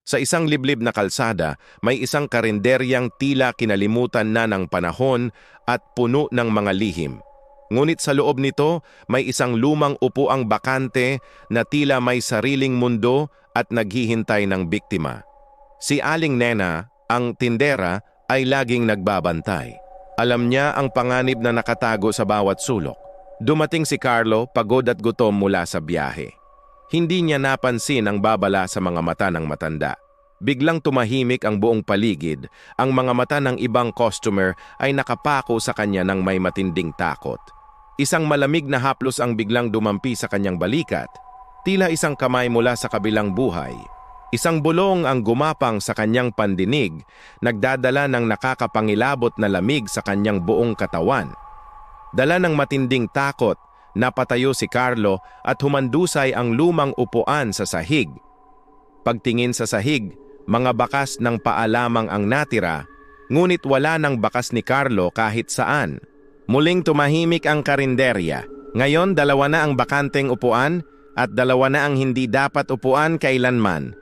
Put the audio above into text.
Sa isang liblib na kalsada, may isang karinderyang tila kinalimutan na ng panahon at puno ng mga lihim. Ngunit sa loob nito, may isang lumang upuang bakante na tila may sariling mundo at naghihintay ng biktima. Si Aling Nena, ang tindera, ay laging nagbabantay. Alam niya ang panganib na nakatago sa bawat sulok. Dumating si Carlo, pagod at gutom mula sa biyahe. Hindi niya napansin ang babala sa mga mata ng matanda. Biglang tumahimik ang buong paligid. Ang mga mata ng ibang customer ay nakapako sa kanya ng may matinding takot. Isang malamig na haplos ang biglang dumampi sa kanyang balikat. Tila isang kamay mula sa kabilang buhay. Isang bulong ang gumapang sa kanyang pandinig, nagdadala ng nakakapangilabot na lamig sa kanyang buong katawan. Dala ng matinding takot, napatayo si Carlo at humandusay ang lumang upuan sa sahig. Pagtingin sa sahig, mga bakas ng paa lamang ang natira, ngunit wala ng bakas ni Carlo kahit saan. Muling tumahimik ang karinderya. Ngayon, 2 na ang bakanteng upuan at 2 na ang hindi dapat upuan kailanman.